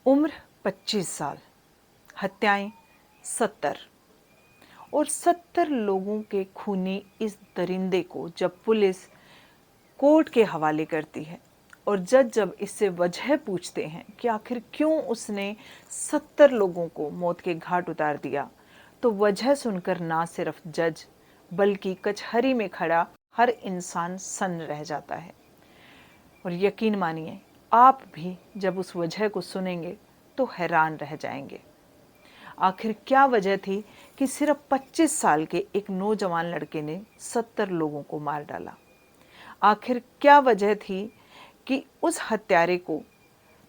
उम्र 25 साल, हत्याएं 70 और 70 लोगों के खूनी इस दरिंदे को जब पुलिस कोर्ट के हवाले करती है और जज जब इससे वजह पूछते हैं कि आखिर क्यों उसने 70 लोगों को मौत के घाट उतार दिया, तो वजह सुनकर ना सिर्फ जज बल्कि कचहरी में खड़ा हर इंसान सन्न रह जाता है। और यकीन मानिए, आप भी जब उस वजह को सुनेंगे तो हैरान रह जाएंगे। आखिर क्या वजह थी कि सिर्फ 25 साल के एक नौजवान लड़के ने 70 लोगों को मार डाला? आखिर क्या वजह थी कि उस हत्यारे को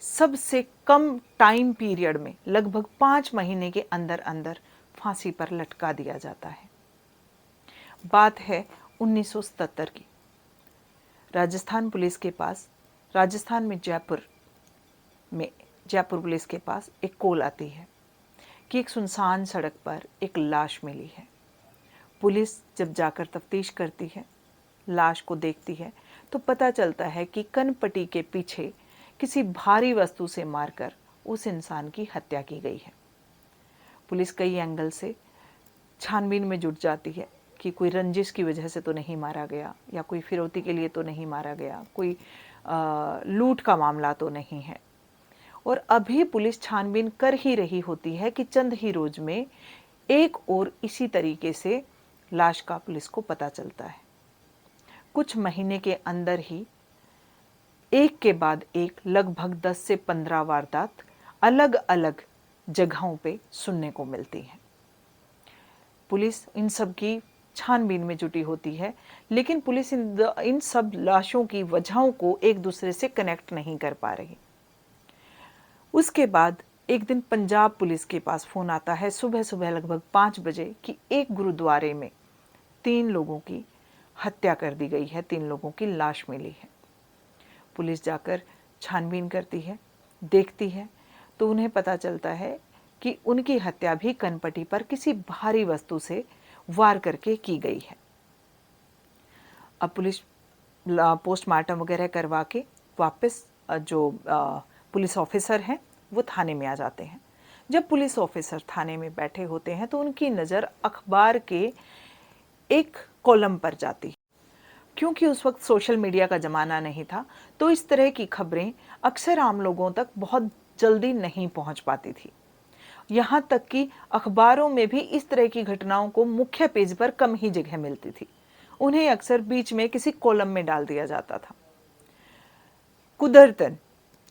सबसे कम टाइम पीरियड में लगभग 5 महीने के अंदर अंदर फांसी पर लटका दिया जाता है? बात है 1977 की। राजस्थान पुलिस के पास, राजस्थान में जयपुर पुलिस के पास एक कॉल आती है कि एक सुनसान सड़क पर एक लाश मिली है। पुलिस जब जाकर तफ्तीश करती है, लाश को देखती है, तो पता चलता है कि कनपट्टी के पीछे किसी भारी वस्तु से मारकर उस इंसान की हत्या की गई है। पुलिस कई एंगल से छानबीन में जुट जाती है कि कोई रंजिश की वजह से तो नहीं मारा गया, या कोई फिरौती के लिए तो नहीं मारा गया, कोई लूट का मामला तो नहीं है। और अभी पुलिस छानबीन कर ही रही होती है कि चंद ही रोज में एक और इसी तरीके से लाश का पुलिस को पता चलता है। कुछ महीने के अंदर ही एक के बाद एक लगभग 10 से 15 वारदात अलग अलग जगहों पे सुनने को मिलती हैं। पुलिस इन सब की छानबीन में जुटी होती है, लेकिन पुलिस इन सब लाशों की वजहों को एक दूसरे से कनेक्ट नहीं कर पा रही। उसके बाद एक दिन पंजाब पुलिस के पास फ़ोन आता है सुबह सुबह लगभग 5 बजे कि एक गुरुद्वारे में 3 लोगों की हत्या कर दी गई है, 3 लोगों की लाश मिली है। पुलिस जाकर छानबीन करती है, देखती है, तो उन्हें पता चलता है कि उनकी हत्या भी कनपट्टी पर किसी भारी वस्तु से वार करके की गई है। अब पुलिस पोस्टमार्टम वगैरह करवा के वापस जो पुलिस ऑफिसर हैं वो थाने में आ जाते हैं। जब पुलिस ऑफिसर थाने में बैठे होते हैं तो उनकी नज़र अखबार के एक कॉलम पर जाती है। क्योंकि उस वक्त सोशल मीडिया का ज़माना नहीं था, तो इस तरह की खबरें अक्सर आम लोगों तक बहुत जल्दी नहीं पहुंच पाती थी। यहाँ तक कि अखबारों में भी इस तरह की घटनाओं को मुख्य पेज पर कम ही जगह मिलती थी, उन्हें अक्सर बीच में किसी कॉलम में डाल दिया जाता था। कुदरतन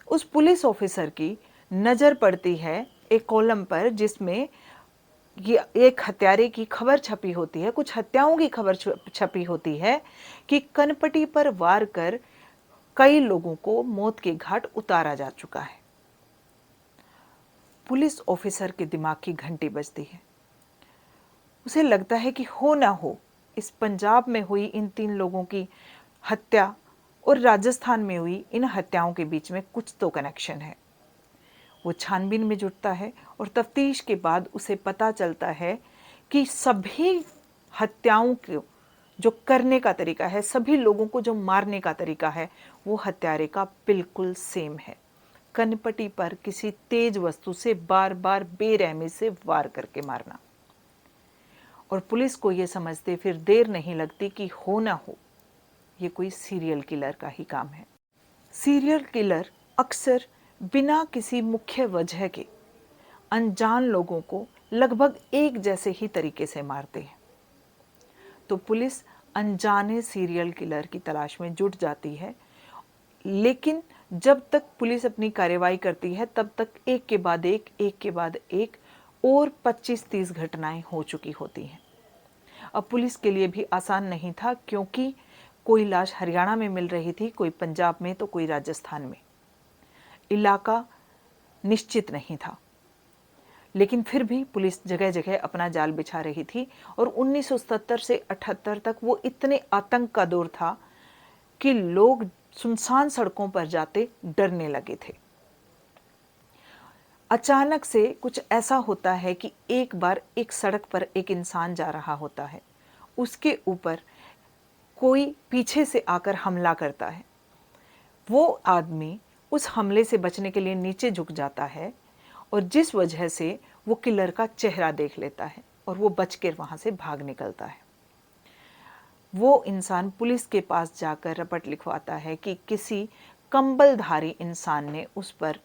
उस पुलिस ऑफिसर की नज़र पड़ती है एक कॉलम पर जिसमें ये एक हत्यारे की खबर छपी होती है, कुछ हत्याओं की खबर छपी होती है कि कनपट्टी पर वार कर कई लोगों को मौत के घाट उतारा जा चुका है। पुलिस ऑफिसर के दिमाग की घंटी बजती है। उसे लगता है कि हो ना हो इस पंजाब में हुई इन 3 लोगों की हत्या और राजस्थान में हुई इन हत्याओं के बीच में कुछ तो कनेक्शन है। वो छानबीन में जुटता है और तफ्तीश के बाद उसे पता चलता है कि सभी हत्याओं को जो करने का तरीका है, सभी लोगों को जो मारने का तरीका है, वो हत्यारे का बिल्कुल सेम है। कनपट्टी पर किसी तेज वस्तु से बार बार बेरहमी से वार करके मारना। और पुलिस को ये समझते फिर देर नहीं लगती कि हो ना हो ये कोई सीरियल किलर का ही काम है। सीरियल किलर अक्सर बिना किसी मुख्य वजह के अनजान लोगों को लगभग एक जैसे ही तरीके से मारते हैं। तो पुलिस अनजाने सीरियल किलर की तलाश में जुट जाती है, लेकिन जब तक पुलिस अपनी कार्रवाई करती है तब तक एक के बाद एक और 25-30 घटनाएं हो चुकी होती हैं। अब पुलिस के लिए भी आसान नहीं था, क्योंकि कोई लाश हरियाणा में मिल रही थी, कोई पंजाब में, तो कोई राजस्थान में। इलाका निश्चित नहीं था, लेकिन फिर भी पुलिस जगह जगह अपना जाल बिछा रही थी। और 1970 से 78 तक वो इतने आतंक का दौर था कि लोग सुनसान सड़कों पर जाते डरने लगे थे। अचानक से कुछ ऐसा होता है कि एक बार एक सड़क पर एक इंसान जा रहा होता है, उसके ऊपर कोई पीछे से आकर हमला करता है। वो आदमी उस हमले से बचने के लिए नीचे झुक जाता है और जिस वजह से वो किलर का चेहरा देख लेता है और वो बच कर वहाँ से भाग निकलता है। वो इंसान पुलिस के पास जाकर रपट लिखवाता है कि किसी कंबलधारी इंसान ने उस पर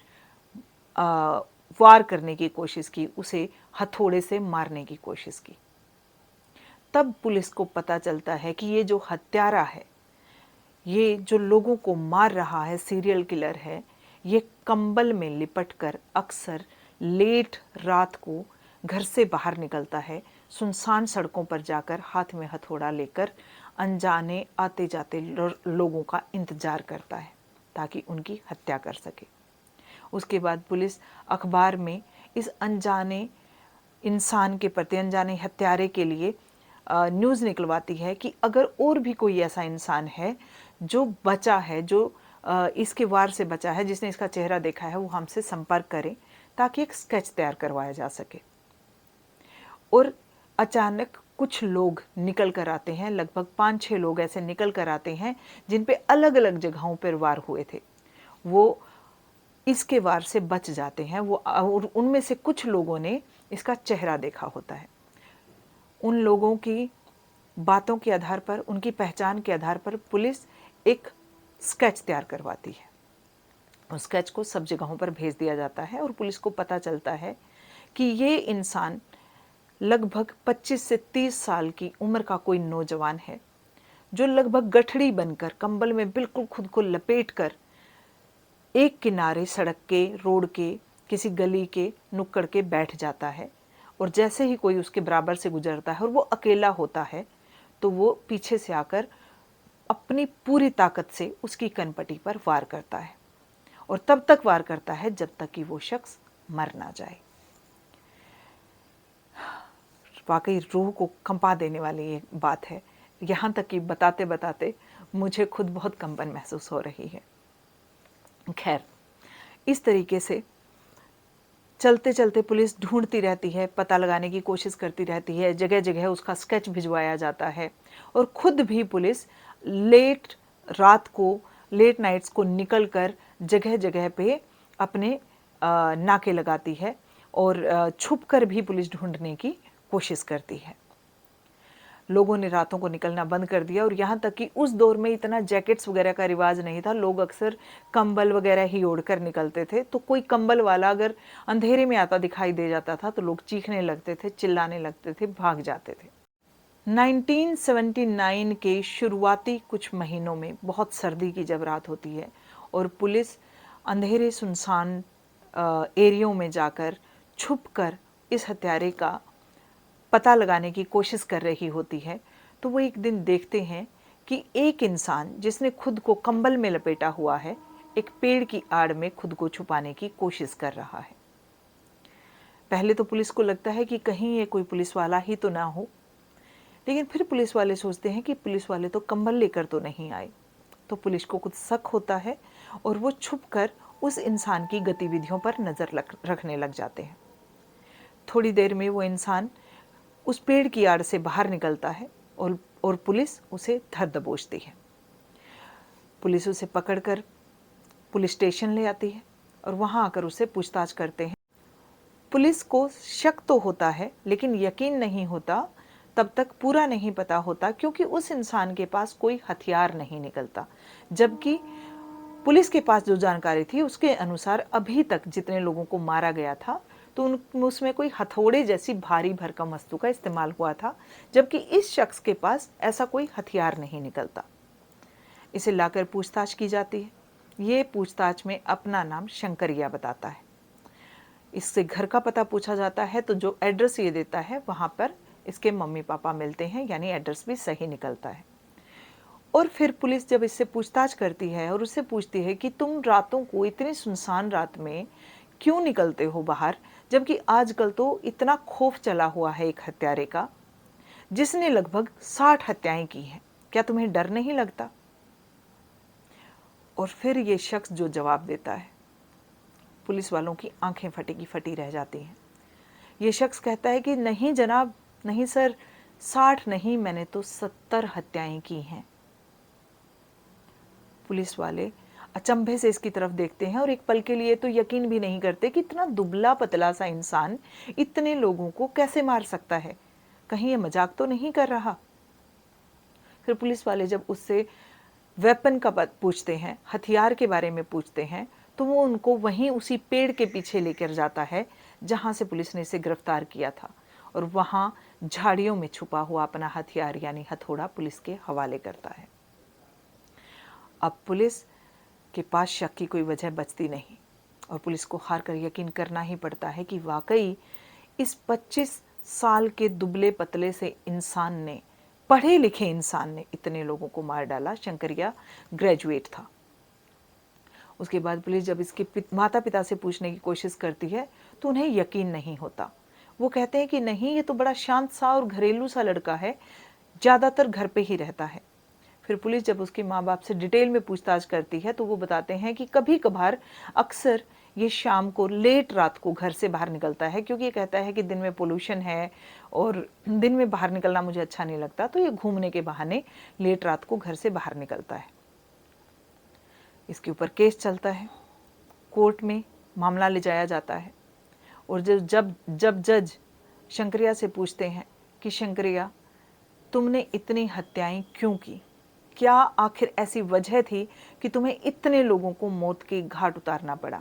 वार करने की कोशिश की, उसे हथौड़े से मारने की कोशिश की। तब पुलिस को पता चलता है कि ये जो हत्यारा है, ये जो लोगों को मार रहा है, सीरियल किलर है, ये कंबल में लिपटकर अक्सर लेट रात को घर से बाहर निकलता है, सुनसान सड़कों पर जाकर हाथ में हथौड़ा लेकर अनजाने आते जाते लोगों का इंतजार करता है ताकि उनकी हत्या कर सके। उसके बाद पुलिस अखबार में इस अनजाने इंसान के प्रति, अनजाने हत्यारे के लिए न्यूज़ निकलवाती है कि अगर और भी कोई ऐसा इंसान है जो बचा है, जो इसके वार से बचा है, जिसने इसका चेहरा देखा है, वो हमसे संपर्क करें ताकि एक स्केच तैयार करवाया जा सके। और अचानक कुछ लोग निकल कर आते हैं, लगभग 5-6 लोग ऐसे निकल कर आते हैं जिन पे अलग अलग जगहों पर वार हुए थे। वो इसके वार से बच जाते हैं, वो और उनमें से कुछ लोगों ने इसका चेहरा देखा होता है। उन लोगों की बातों के आधार पर, उनकी पहचान के आधार पर पुलिस एक स्केच तैयार करवाती है। उस स्केच को सब जगहों पर भेज दिया जाता है और पुलिस को पता चलता है कि ये इंसान लगभग 25 से 30 साल की उम्र का कोई नौजवान है जो लगभग गठड़ी बनकर, कंबल में बिल्कुल खुद को लपेटकर एक किनारे सड़क के, रोड के, किसी गली के नुक्कड़ के बैठ जाता है। और जैसे ही कोई उसके बराबर से गुजरता है और वो अकेला होता है तो वो पीछे से आकर अपनी पूरी ताकत से उसकी कनपटी पर वार करता है और तब तक वार करता है जब तक कि वो शख्स मर ना जाए। वाकई रूह को कंपा देने वाली ये बात है। यहाँ तक कि बताते बताते मुझे खुद बहुत कंपन महसूस हो रही है। खैर, इस तरीके से चलते चलते पुलिस ढूंढती रहती है, पता लगाने की कोशिश करती रहती है, जगह जगह उसका स्केच भिजवाया जाता है और खुद भी पुलिस लेट रात को, लेट नाइट्स को निकलकर जगह जगह पे अपने नाके लगाती है और छुप कर भी पुलिस ढूंढने की कोशिश करती है। लोगों ने रातों को निकलना बंद कर दिया और यहाँ तक कि उस दौर में इतना जैकेट्स वगैरह का रिवाज नहीं था, लोग अक्सर कंबल वगैरह ही ओढ़कर निकलते थे। तो कोई कंबल वाला अगर अंधेरे में आता दिखाई दे जाता था तो लोग चीखने लगते थे, चिल्लाने लगते थे, भाग जाते थे। 1979 के शुरुआती कुछ महीनों में बहुत सर्दी की जब रात होती है और पुलिस अंधेरे सुनसान एरियो में जाकर छुपकर इस हत्यारे का पता लगाने की कोशिश कर रही होती है, तो वो एक दिन देखते हैं कि एक इंसान जिसने खुद को कंबल में लपेटा हुआ है, एक पेड़ की आड़ में खुद को छुपाने की कोशिश कर रहा है। पहले तो पुलिस को लगता है कि कहीं ये कोई पुलिस वाला ही तो ना हो, लेकिन फिर पुलिस वाले सोचते हैं कि पुलिस वाले तो कंबल लेकर तो नहीं आए। तो पुलिस को कुछ शक होता है और वो छुपकर उस इंसान की गतिविधियों पर नज़र रखने लग जाते हैं। थोड़ी देर में वो इंसान उस पेड़ की आड़ से बाहर निकलता है और पुलिस उसे धर दबोचती है। पुलिस उसे पकड़कर पुलिस स्टेशन ले आती है और वहाँ आकर उससे पूछताछ करते हैं। पुलिस को शक तो होता है लेकिन यकीन नहीं होता, तब तक पूरा नहीं पता होता क्योंकि उस इंसान के पास कोई हथियार नहीं निकलता, जबकि पुलिस के पास जो जानकारी थी उसके अनुसार अभी तक जितने लोगों को मारा गया था तो उसमें कोई हथौड़े जैसी भारी भरकम वस्तु का इस्तेमाल हुआ था, जबकि इस शख्स के पास ऐसा कोई हथियार नहीं निकलता। इसे लाकर पूछताछ की जाती है। ये पूछताछ में अपना नाम शंकरिया बताता है। इससे घर का पता पूछा जाता है तो जो एड्रेस ये देता है वहाँ पर इसके मम्मी पापा मिलते हैं, यानी एड्रेस भी सही निकलता है। और फिर पुलिस जब इससे पूछताछ करती है और उससे पूछती है कि तुम रातों को, इतनी सुनसान रात में क्यों निकलते हो बाहर, जबकि आजकल तो इतना खौफ चला हुआ है एक हत्यारे का जिसने लगभग 60 हत्याएं की हैं, क्या तुम्हें डर नहीं लगता? और फिर ये शख्स जो जवाब देता है, पुलिस वालों की आंखें फटी की फटी रह जाती हैं। ये शख्स कहता है कि नहीं जनाब, नहीं सर, 60 नहीं, मैंने तो 70 हत्याएं की हैं। पुलिस वाले अचंभे से इसकी तरफ देखते हैं और एक पल के लिए तो यकीन भी नहीं करते कि इतना दुबला पतला सा इंसान इतने लोगों को कैसे मार सकता है, कहीं ये मजाक तो नहीं कर रहा। फिर पुलिस वाले जब उससे वेपन का पूछते हैं, हथियार के बारे में पूछते हैं, तो वो उनको वहीं उसी पेड़ के पीछे लेकर जाता है जहाँ से पुलिस ने इसे गिरफ्तार किया था, और वहाँ झाड़ियों में छुपा हुआ अपना हथियार यानी हथौड़ा पुलिस के हवाले करता है। अब पुलिस के पास शक की कोई वजह बचती नहीं और पुलिस को हार कर यकीन करना ही पड़ता है कि वाकई इस 25 साल के दुबले पतले से इंसान ने, पढ़े लिखे इंसान ने इतने लोगों को मार डाला। शंकरिया ग्रेजुएट था। उसके बाद पुलिस जब इसके माता पिता से पूछने की कोशिश करती है तो उन्हें यकीन नहीं होता। वो कहते हैं कि नहीं, ये तो बड़ा शांत सा और घरेलू सा लड़का है, ज़्यादातर घर पे ही रहता है। फिर पुलिस जब उसके माँ बाप से डिटेल में पूछताछ करती है तो वो बताते हैं कि कभी कभार अक्सर ये शाम को लेट रात को घर से बाहर निकलता है, क्योंकि ये कहता है कि दिन में पोल्यूशन है और दिन में बाहर निकलना मुझे अच्छा नहीं लगता, तो ये घूमने के बहाने लेट रात को घर से बाहर निकलता है। इसके ऊपर केस चलता है, कोर्ट में मामला ले जाया जाता है और जब जज शंकरिया से पूछते हैं कि शंकरिया, तुमने इतनी हत्याएं क्यों की, क्या आखिर ऐसी वजह थी कि तुम्हें इतने लोगों को मौत के घाट उतारना पड़ा।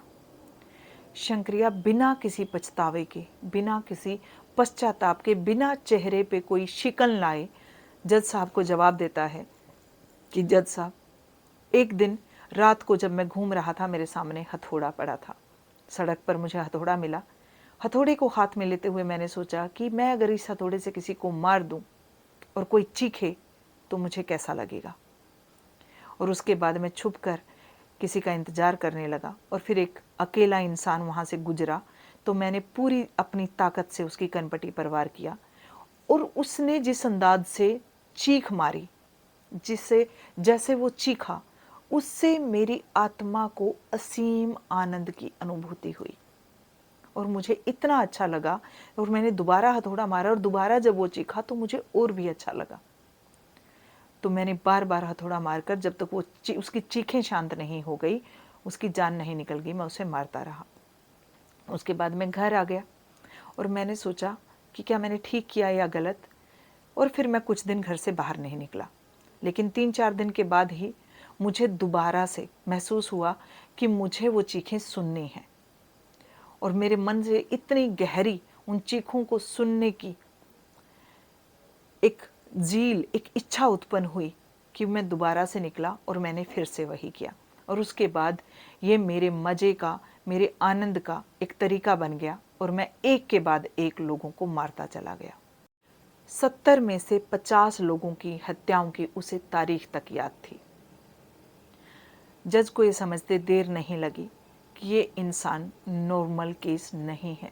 शंकरिया बिना किसी पछतावे के, बिना किसी पश्चाताप के, बिना चेहरे पे कोई शिकन लाए जज साहब को जवाब देता है कि जज साहब, एक दिन रात को जब मैं घूम रहा था मेरे सामने हथौड़ा पड़ा था, सड़क पर मुझे हथौड़ा मिला। हथौड़े को हाथ में लेते हुए मैंने सोचा कि मैं अगर इस हथौड़े से किसी को मार दूं और कोई चीखे तो मुझे कैसा लगेगा। और उसके बाद मैं छुपकर किसी का इंतज़ार करने लगा और फिर एक अकेला इंसान वहाँ से गुजरा तो मैंने पूरी अपनी ताकत से उसकी कनपटी पर वार किया और उसने जिस अंदाज से चीख मारी, जिससे जैसे वो चीखा, उससे मेरी आत्मा को असीम आनंद की अनुभूति हुई और मुझे इतना अच्छा लगा। और मैंने दोबारा हथौड़ा मारा और दोबारा जब वो चीखा तो मुझे और भी अच्छा लगा। तो मैंने बार बार हथौड़ा मारकर जब तक वो उसकी चीखें शांत नहीं हो गई, उसकी जान नहीं निकल गई, मैं उसे मारता रहा। उसके बाद मैं घर आ गया और मैंने सोचा कि क्या मैंने ठीक किया या गलत, और फिर मैं कुछ दिन घर से बाहर नहीं निकला। लेकिन 3-4 दिन के बाद ही मुझे दोबारा से महसूस हुआ कि मुझे वो चीखें सुननी हैं और मेरे मन से इतनी गहरी उन चीखों को सुनने की एक जील, एक इच्छा उत्पन्न हुई कि मैं दोबारा से निकला और मैंने फिर से वही किया। और उसके बाद ये मेरे मज़े का, मेरे आनंद का एक तरीका बन गया और मैं एक के बाद एक लोगों को मारता चला गया। 70 में से 50 लोगों की हत्याओं की उसे तारीख तक याद थी। जज को ये समझते देर नहीं लगी कि ये इंसान नॉर्मल केस नहीं है,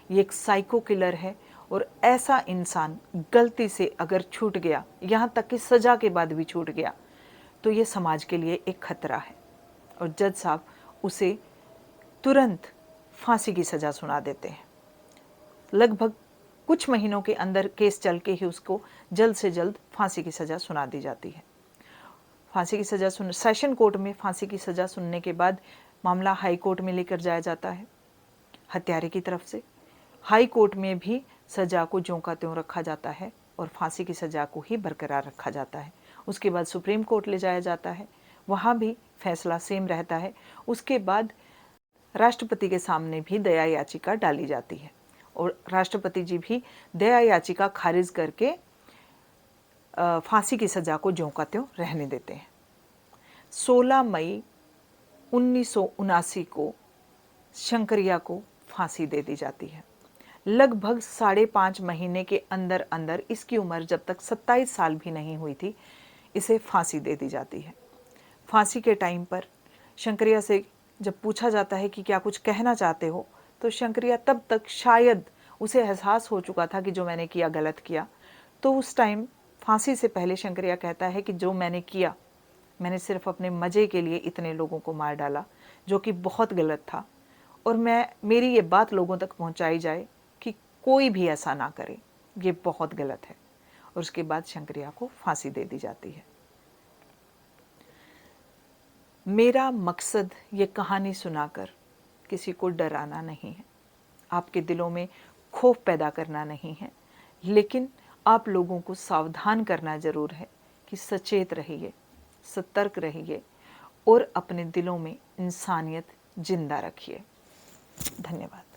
ये एक साइको किलर है और ऐसा इंसान गलती से अगर छूट गया, यहाँ तक कि सज़ा के बाद भी छूट गया, तो ये समाज के लिए एक खतरा है। और जज साहब उसे तुरंत फांसी की सज़ा सुना देते हैं। लगभग कुछ महीनों के अंदर केस चल के ही उसको जल्द से जल्द फांसी की सज़ा सुना दी जाती है। फांसी की सज़ा सेशन कोर्ट में फांसी की सज़ा सुनने के बाद मामला हाई कोर्ट में लेकर जाया जाता है हत्यारे की तरफ से। हाई कोर्ट में भी सज़ा को ज्यों का त्यों रखा जाता है और फांसी की सज़ा को ही बरकरार रखा जाता है। उसके बाद सुप्रीम कोर्ट ले जाया जाता है, वहाँ भी फैसला सेम रहता है। उसके बाद राष्ट्रपति के सामने भी दया याचिका डाली जाती है और राष्ट्रपति जी भी दया याचिका खारिज करके फांसी की सज़ा को ज्यों का त्यों रहने देते हैं। 16 मई 1979 को शंकरिया को फांसी दे दी जाती है। लगभग 5.5 महीने के अंदर अंदर, इसकी उम्र जब तक 27 साल भी नहीं हुई थी, इसे फांसी दे दी जाती है। फांसी के टाइम पर शंकरिया से जब पूछा जाता है कि क्या कुछ कहना चाहते हो, तो शंकरिया तब तक शायद उसे एहसास हो चुका था कि जो मैंने किया गलत किया। तो उस टाइम फांसी से पहले शंकरिया कहता है कि जो मैंने किया, मैंने सिर्फ अपने मज़े के लिए इतने लोगों को मार डाला, जो कि बहुत गलत था, और मेरी ये बात लोगों तक पहुंचाई जाए कि कोई भी ऐसा ना करे, ये बहुत गलत है। और उसके बाद शंकरिया को फांसी दे दी जाती है। मेरा मकसद ये कहानी सुनाकर किसी को डराना नहीं है, आपके दिलों में खौफ पैदा करना नहीं है, लेकिन आप लोगों को सावधान करना ज़रूर है कि सचेत रहिए, सतर्क रहिए और अपने दिलों में इंसानियत जिंदा रखिए। धन्यवाद।